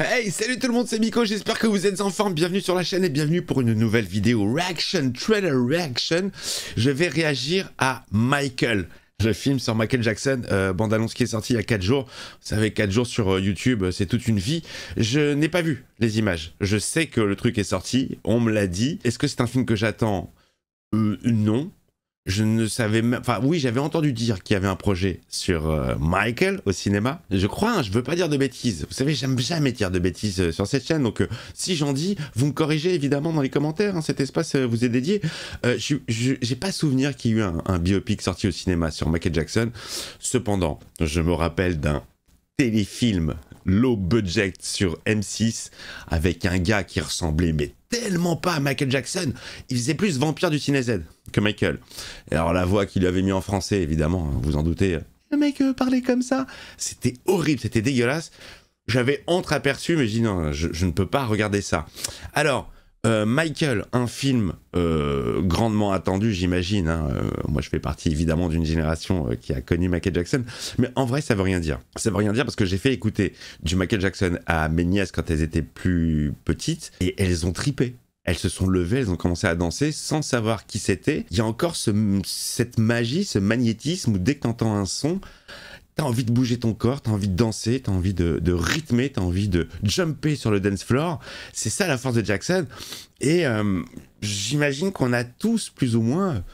Hey, salut tout le monde, c'est Miko, j'espère que vous êtes en forme, bienvenue sur la chaîne et bienvenue pour une nouvelle vidéo Reaction, Trailer Reaction. Je vais réagir à Michael, le film sur Michael Jackson, bande-annonce qui est sortie il y a 4 jours. Vous savez, 4 jours sur YouTube, c'est toute une vie. Je n'ai pas vu les images, je sais que le truc est sorti, on me l'a dit. Est-ce que c'est un film que j'attends? Non. Je ne savais même... Enfin, oui, j'avais entendu dire qu'il y avait un projet sur Michael au cinéma. Je crois, hein, je veux pas dire de bêtises. Vous savez, j'aime jamais dire de bêtises sur cette chaîne. Donc, si j'en dis, vous me corrigez évidemment dans les commentaires. Hein, cet espace vous est dédié. J'ai pas souvenir qu'il y ait eu un biopic sorti au cinéma sur Michael Jackson. Cependant, je me rappelle d'un téléfilm low budget sur M6 avec un gars qui ressemblait mais tellement pas à Michael Jackson. Il faisait plus vampire du Ciné Z que Michael. Et alors la voix qu'il avait mis en français, évidemment, hein, vous en doutez, le mec parlait comme ça. C'était horrible, c'était dégueulasse. J'avais entreaperçu, mais je dis non, je ne peux pas regarder ça. Alors, Michael, un film grandement attendu, j'imagine. Hein. Moi, je fais partie évidemment d'une génération qui a connu Michael Jackson. Mais en vrai, ça veut rien dire. Ça veut rien dire parce que j'ai fait écouter du Michael Jackson à mes nièces quand elles étaient plus petites et elles ont tripé. Elles se sont levées, elles ont commencé à danser sans savoir qui c'était. Il y a encore cette magie, ce magnétisme où dès que tu entends un son, t'as envie de bouger ton corps, t'as envie de danser, t'as envie de rythmer, t'as envie de jumper sur le dance floor. C'est ça la force de Jackson. Et j'imagine qu'on a tous plus ou moins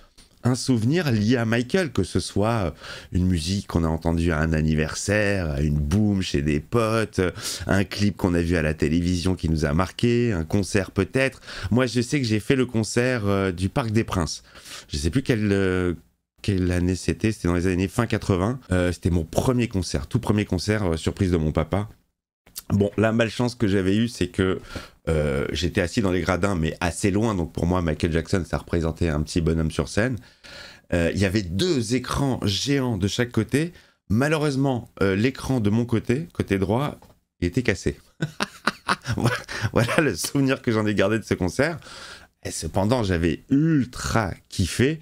un souvenir lié à Michael, que ce soit une musique qu'on a entendue à un anniversaire, à une boom chez des potes, un clip qu'on a vu à la télévision qui nous a marqué, un concert peut-être. Moi, je sais que j'ai fait le concert du Parc des Princes. Je sais plus quelle année c'était dans les années fin 80. C'était mon premier concert, tout premier concert, surprise de mon papa. Bon, la malchance que j'avais eue, c'est que j'étais assis dans les gradins, mais assez loin. Donc pour moi, Michael Jackson, ça représentait un petit bonhomme sur scène. Il y avait 2 écrans géants de chaque côté. Malheureusement, l'écran de mon côté droit, il était cassé. Voilà le souvenir que j'en ai gardé de ce concert. Et cependant, j'avais ultra kiffé.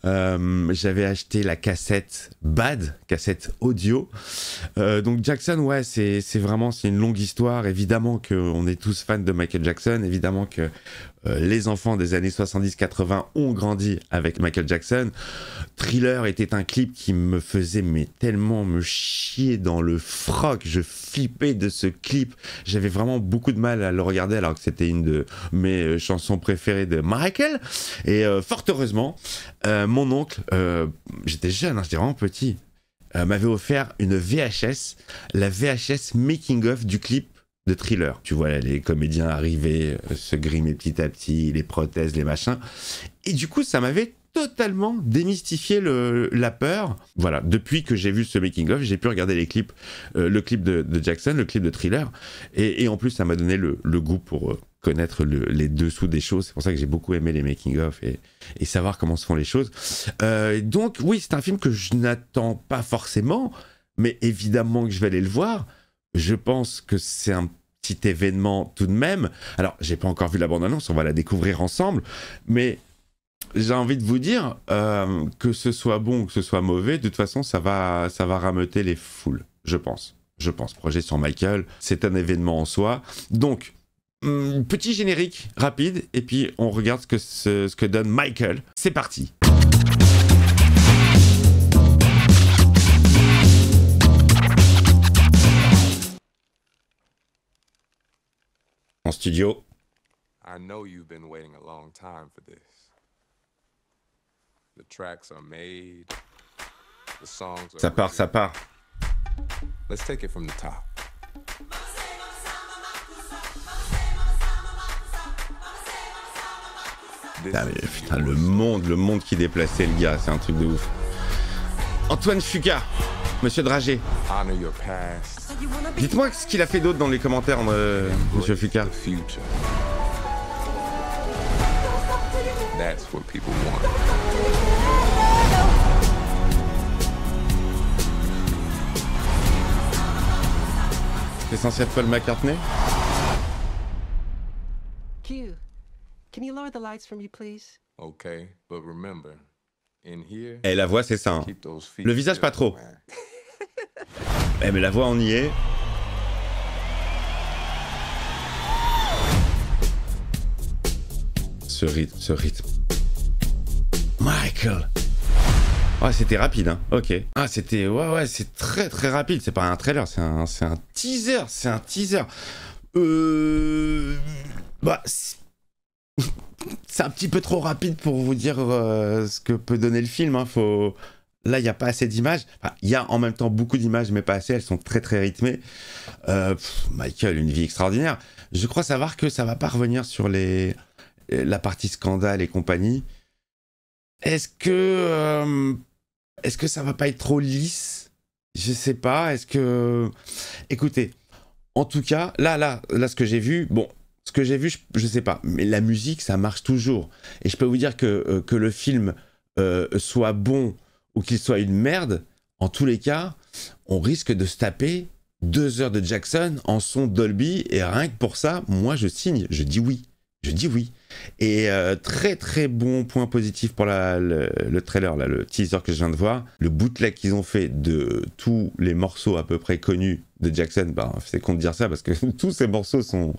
J'avais acheté la cassette Bad, cassette audio. Donc Jackson, ouais, c'est vraiment une longue histoire. Évidemment qu'on est tous fans de Michael Jackson. Évidemment que les enfants des années 70-80 ont grandi avec Michael Jackson. Thriller était un clip qui me faisait tellement me chier dans le froc. Je flippais de ce clip. J'avais vraiment beaucoup de mal à le regarder alors que c'était une de mes chansons préférées de Michael. Et fort heureusement, mon oncle, j'étais jeune, hein, j'étais vraiment petit, m'avait offert une VHS, la VHS making of du clip de Thriller. Tu vois là, les comédiens arriver, se grimer petit à petit, les prothèses, les machins. Et du coup, ça m'avait totalement démystifié la peur. Voilà, depuis que j'ai vu ce making-of, j'ai pu regarder les clips, le clip de Jackson, le clip de Thriller. Et en plus, ça m'a donné le goût pour connaître les dessous des choses. C'est pour ça que j'ai beaucoup aimé les making-of et savoir comment se font les choses. Donc, oui, c'est un film que je n'attends pas forcément, mais évidemment que je vais aller le voir. Je pense que c'est un petit événement tout de même. Alors, j'ai pas encore vu la bande-annonce, on va la découvrir ensemble, mais j'ai envie de vous dire que ce soit bon ou que ce soit mauvais, de toute façon, ça va rameuter les foules, je pense. Projet sur Michael, c'est un événement en soi. Donc, petit générique rapide, et puis on regarde ce que donne Michael. C'est parti. En studio. I know you've been waiting a long time for this. The tracks are made. The songs are Ça part. Let's take it from the top. Putain, le monde qui déplaçait le gars, c'est un truc de ouf. Antoine Fuqua, Monsieur Dragé. Honor your past. Dites-moi ce qu'il a fait d'autre dans les commentaires, Monsieur Fuqua. That's what people want. C'est censé être Paul McCartney. Q, can you lower the lights for me, please? Okay, but remember, in here. Et la voix, c'est ça. Hein. Keep those feet Le visage, pas trop. Eh, mais la voix, on y est. ce rythme. Michael. Ouais, c'était rapide, hein. Ok. Ah, c'était... Ouais, c'est très très rapide. C'est pas un trailer, c'est un teaser. C'est un teaser. Bah... C'est un petit peu trop rapide pour vous dire ce que peut donner le film, hein. Là, il n'y a pas assez d'images. Enfin, il y a en même temps beaucoup d'images, mais pas assez. Elles sont très très rythmées. Michael, une vie extraordinaire. Je crois savoir que ça va pas revenir sur la partie scandale et compagnie. Est-ce que ça va pas être trop lisse? Je sais pas. Écoutez, en tout cas, là, ce que j'ai vu, je sais pas. Mais la musique, ça marche toujours. Et je peux vous dire que le film soit bon ou qu'il soit une merde, en tous les cas, on risque de se taper 2 heures de Jackson en son Dolby, et rien que pour ça, moi je signe, je dis oui. Et très très bon point positif pour le trailer, là, le teaser que je viens de voir, le bootleg qu'ils ont fait de tous les morceaux à peu près connus de Jackson. C'est con de dire ça parce que tous ces morceaux sont...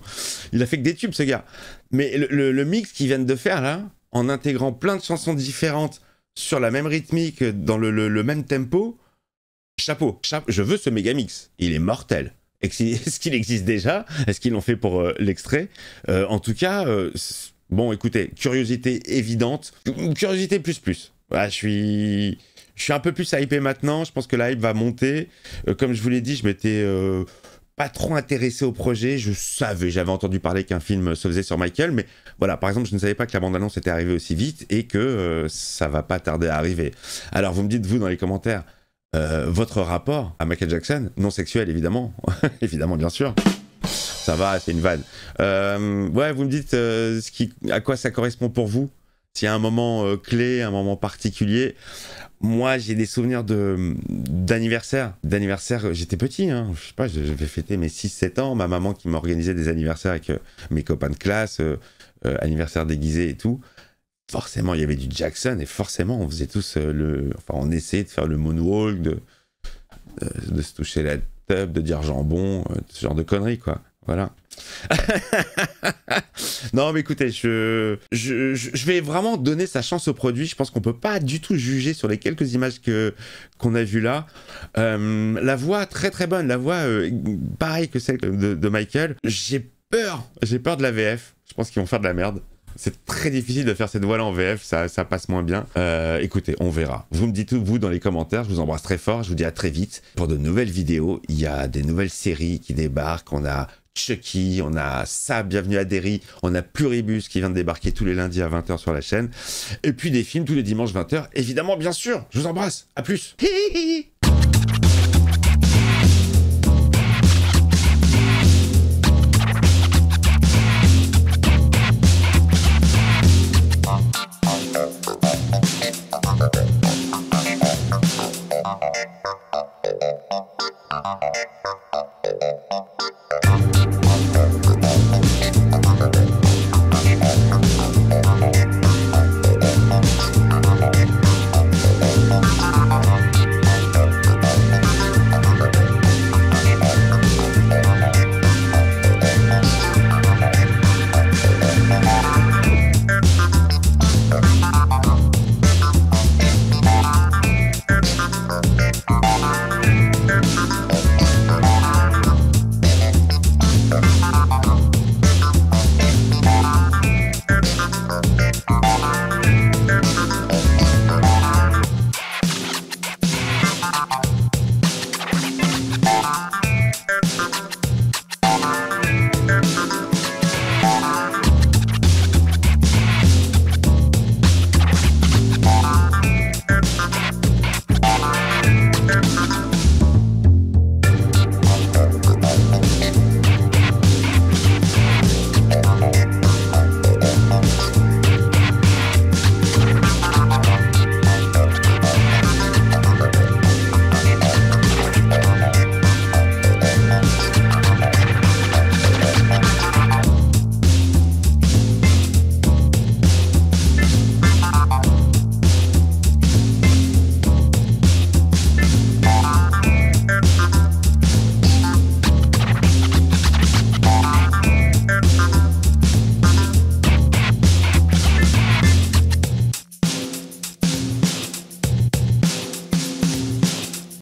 Il a fait que des tubes, ce gars. Mais le mix qu'ils viennent de faire là, en intégrant plein de chansons différentes sur la même rythmique, dans le même tempo, chapeau, je veux ce méga mix, il est mortel. Est-ce qu'il existe déjà? Est-ce qu'ils l'ont fait pour l'extrait? En tout cas, bon, écoutez, curiosité évidente, curiosité plus. Voilà, je suis un peu plus hypé maintenant, je pense que la hype va monter. Comme je vous l'ai dit, je m'étais pas trop intéressé au projet, j'avais entendu parler qu'un film se faisait sur Michael, mais voilà, par exemple, je ne savais pas que la bande-annonce était arrivée aussi vite et que ça va pas tarder à arriver. Alors, vous me dites, vous, dans les commentaires, votre rapport à Michael Jackson, non sexuel évidemment, évidemment bien sûr, ça va, c'est une vanne. Ouais, vous me dites à quoi ça correspond pour vous, s'il y a un moment clé, un moment particulier. Moi j'ai des souvenirs d'anniversaire, j'étais petit, hein, je sais pas, je vais fêter mes 6-7 ans, ma maman qui m'organisait des anniversaires avec mes copains de classe, anniversaire déguisé et tout. Forcément, il y avait du Jackson et forcément, on faisait tous on essayait de faire le moonwalk, de se toucher la tub, de dire jambon, ce genre de conneries, quoi. Voilà. Non, mais écoutez, je vais vraiment donner sa chance au produit. Je pense qu'on peut pas du tout juger sur les quelques images qu'on a vues là. La voix, très très bonne. La voix, pareil que celle de Michael. J'ai peur de la VF. Je pense qu'ils vont faire de la merde. C'est très difficile de faire cette voix-là en VF, ça passe moins bien. Écoutez, on verra. Vous me dites tout, vous, dans les commentaires. Je vous embrasse très fort. Je vous dis à très vite pour de nouvelles vidéos. Il y a des nouvelles séries qui débarquent. On a Chucky, on a ça, Bienvenue à Derry, on a Pluribus qui vient de débarquer tous les lundis à 20h sur la chaîne. Et puis des films tous les dimanches 20h. Évidemment, bien sûr. Je vous embrasse. À plus. Hi hi hi.